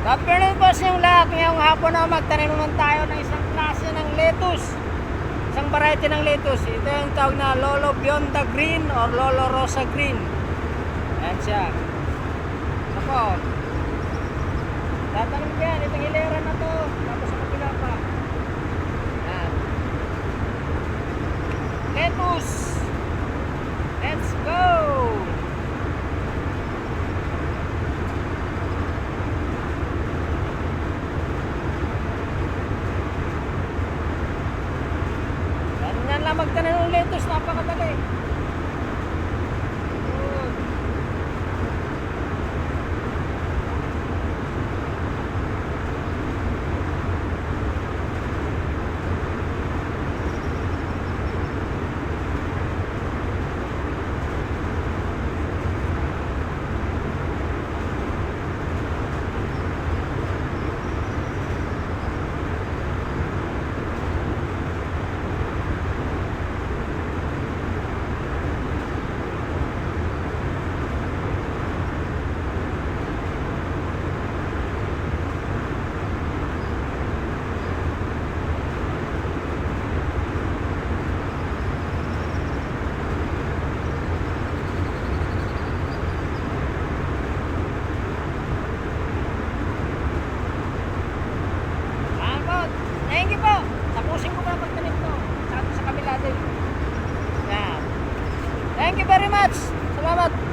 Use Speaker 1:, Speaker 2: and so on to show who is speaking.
Speaker 1: Kapiril po sa yung lahat. Ngayong hapon na magtanim naman tayo ng isang klase ng lettuce. Isang variety ng lettuce. Ito yung tawag na Lolo Bionda Green or Lolo Rosa Green. Ayan siya. Ako. Tatanim ko yan. Itong hilera na to. Tapos sa kapila pa. Ayan. Lettuce. Let's go! Ganyan lang magtanim ng lettuce. Napakadali. Thank you po. Tapusin ko pa pagtanim to. Sa kabila din. Yan. Thank you very much. Salamat.